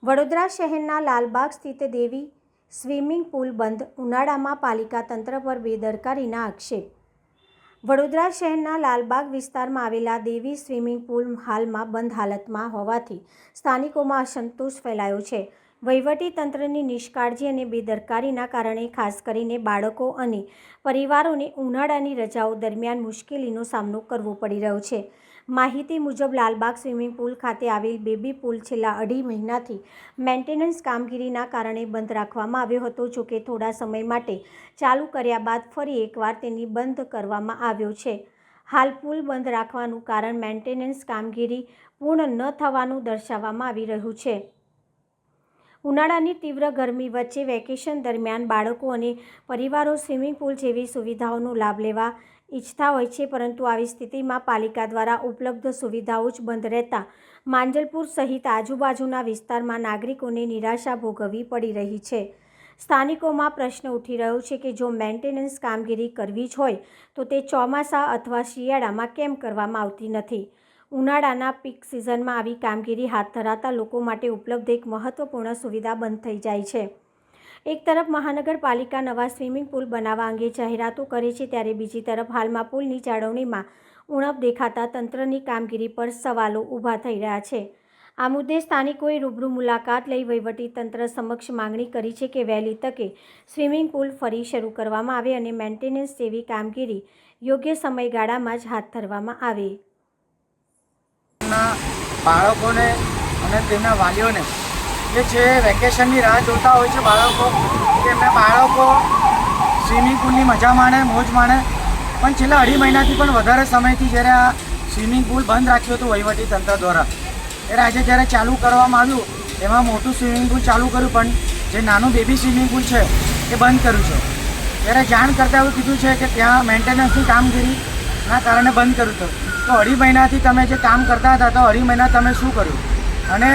વડોદરા શહેરના લાલબાગ સ્થિત દેવી swimming pool બંધ, ઉનાળામાં પાલિકા તંત્ર પર બેદરકારીના આક્ષેપ। વડોદરા શહેરના લાલબાગ વિસ્તારમાં આવેલા દેવી સ્વિમિંગ પુલ હાલમાં બંધ હાલતમાં હોવાથી સ્થાનિકોમાં અસંતોષ ફેલાયો છે। વહીવટી તંત્રની નિષ્કાળજી અને બેદરકારીના કારણે ખાસ કરીને બાળકો અને પરિવારોને ઉનાળાની રજાઓ દરમિયાન મુશ્કેલીનો સામનો કરવો પડી રહ્યો છે। માહિતી મુજબ લાલબાગ સ્વિમિંગ પુલ ખાતે આવેલ બેબી પુલ છેલ્લા 2.5 મહિનાથી મેન્ટેનન્સ કામગીરીના કારણે બંધ રાખવામાં આવ્યો હતો। જોકે થોડા સમય માટે ચાલુ કર્યા બાદ ફરી એકવાર તેની બંધ કરવામાં આવ્યો છે। હાલ પુલ બંધ રાખવાનું કારણ મેન્ટેનન્સ કામગીરી પૂર્ણ ન થવાનું દર્શાવવામાં આવી રહ્યું છે। ઉનાળાની તીવ્ર ગરમી વચ્ચે વેકેશન દરમિયાન બાળકો અને પરિવારો સ્વિમિંગ પુલ જેવી સુવિધાઓનો લાભ લેવા ઈચ્છતા હોય છે, પરંતુ આવી સ્થિતિમાં પાલિકા દ્વારા ઉપલબ્ધ સુવિધાઓ જ બંધ રહેતા માંજલપુર સહિત આજુબાજુના વિસ્તારમાં નાગરિકોને નિરાશા ભોગવવી પડી રહી છે। સ્થાનિકોમાં પ્રશ્ન ઉઠી રહ્યો છે કે જો મેન્ટેનન્સ કામગીરી કરવી જ હોય તો તે ચોમાસા અથવા શિયાળામાં કેમ કરવામાં આવતી નથી। ઉનાળાના પીક સિઝનમાં આવી કામગીરી હાથ ધરાતા લોકો માટે ઉપલબ્ધ એક મહત્વપૂર્ણ સુવિધા બંધ થઈ જાય છે। એક તરફ મહાનગરપાલિકા નવા સ્વિમિંગ પુલ બનાવવા અંગે જાહેરાતો કરે છે, ત્યારે બીજી તરફ હાલમાં પુલની જાળવણીમાં ઉણપ દેખાતા તંત્રની કામગીરી પર સવાલો ઊભા થઈ રહ્યા છે। આ મુદ્દે સ્થાનિકોએ રૂબરૂ મુલાકાત લઈ વહીવટી તંત્ર સમક્ષ માંગણી કરી છે કે વહેલી તકે સ્વિમિંગ પુલ ફરી શરૂ કરવામાં આવે અને મેન્ટેનન્સ જેવી કામગીરી યોગ્ય સમયગાળામાં જ હાથ ધરવામાં આવે। બાળકોને અને તેમના વાલીઓને જે છે વેકેશનની રાહ જોતા હોય છે બાળકો, કે એમના બાળકો સ્વિમિંગ પુલની મજા માણે, મોજ માણે, પણ છેલ્લા 2.5 મહિનાથી પણ વધારે સમયથી જ્યારે આ સ્વિમિંગ પુલ બંધ રાખ્યું હતું વહીવટી તંત્ર દ્વારા, ત્યારે આજે જ્યારે ચાલુ કરવામાં આવ્યું એમાં મોટું સ્વિમિંગ પુલ ચાલુ કર્યું, પણ જે નાનું બેબી સ્વિમિંગ પુલ છે એ બંધ કર્યું છે। ત્યારે જાણ કરતાં એવું કીધું છે કે ત્યાં મેન્ટેનન્સની કામગીરીના કારણે બંધ કર્યું હતું। તો 2.5 મહિનાથી તમે જે કામ કરતા હતા તો 2.5 મહિના તમે શું કર્યું? અને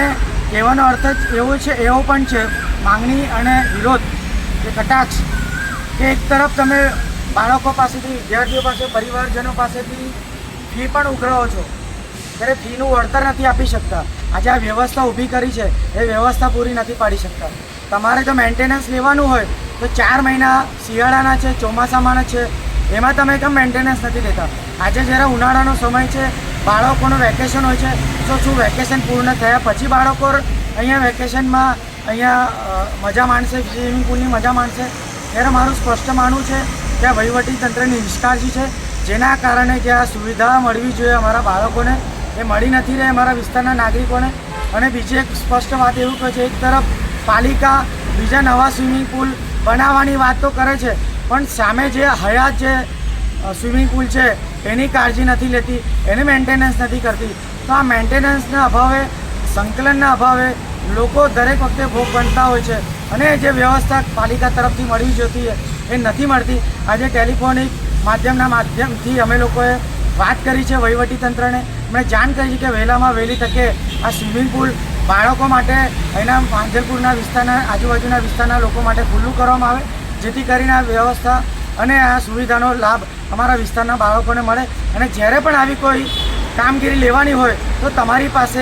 કહેવાનો અર્થ જ એવો છે, એવો પણ છે માંગણી અને વિરોધ કે કટાક્ષ, કે એક તરફ તમે બાળકો પાસેથી, વિદ્યાર્થીઓ પાસે, પરિવારજનો પાસેથી ફી પણ ઉઘરાવો છો, ત્યારે ફીનું વળતર નથી આપી શકતા। આજે આ વ્યવસ્થા ઊભી કરી છે એ વ્યવસ્થા પૂરી નથી પાડી શકતા। તમારે જો મેન્ટેનન્સ લેવાનું હોય તો 4 મહિના શિયાળાના છે, ચોમાસામાંના છે, એમાં તમે કેમ મેન્ટેનન્સ નથી દેતા? આજે જ્યારે ઉનાળાનો સમય છે, બાળકોનું વેકેશન હોય છે, તો શું વેકેશન પૂર્ણ થયા પછી બાળકો અહીંયા વેકેશનમાં અહીંયા મજા માણશે, સ્વિમિંગ પુલની મજા માણશે? ત્યારે મારું સ્પષ્ટ માનવું છે કે આ વહીવટી તંત્રની નિષ્કાળજી છે, જેના કારણે જે આ સુવિધા મળવી જોઈએ અમારા બાળકોને એ મળી નથી રહી, અમારા વિસ્તારના નાગરિકોને। અને બીજી એક સ્પષ્ટ વાત એવું કહે છે, એક તરફ પાલિકા બીજા નવા સ્વિમિંગ પુલ બનાવવાની વાત તો કરે છે, પણ સામે જે હયાત જે સ્વિમિંગ પુલ છે એની કાળજી નથી લેતી, એની મેન્ટેનન્સ નથી કરતી। તો આ મેન્ટેનન્સના અભાવે, સંકલનના અભાવે લોકો દરેક વખતે ભોગ બનતા હોય છે, અને જે વ્યવસ્થા પાલિકા તરફથી મળવી જોઈતી એ નથી મળતી। આજે ટેલિફોનિક માધ્યમથી અમે લોકોએ વાત કરી છે વહીવટી તંત્રને, અમે જાણ કરી છે કે વહેલામાં વહેલી તકે આ સ્વિમિંગ પુલ બાળકો માટે અહીંના માંજલપુરના વિસ્તારના, આજુબાજુના વિસ્તારના લોકો માટે ખુલ્લું કરવામાં આવે, જેથી કરીને આ વ્યવસ્થા અને આ સુવિધાનો લાભ અમારા વિસ્તારના બાળકોને મળે। અને જ્યારે પણ આવી કોઈ કામગીરી લેવાની હોય તો તમારી પાસે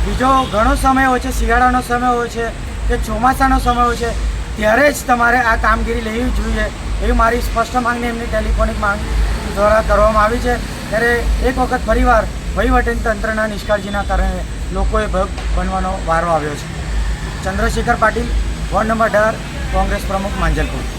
બીજો ઘણો સમય હોય છે, શિયાળાનો સમય હોય છે કે ચોમાસાનો સમય હોય છે, ત્યારે જ તમારે આ કામગીરી લેવી જોઈએ એવી મારી સ્પષ્ટ માંગણી એમની ટેલિફોનિક માંગણી દ્વારા કરવામાં આવી છે। ત્યારે એક વખત ફરીવાર વહીવટી તંત્રના નિષ્કાળજીના કારણે લોકોએ ભોગ બનવાનો વારો આવ્યો છે। ચંદ્રશેખર પાટીલ, વોર્ડ નંબર 18, કોંગ્રેસ પ્રમુખ, માંજલપુર।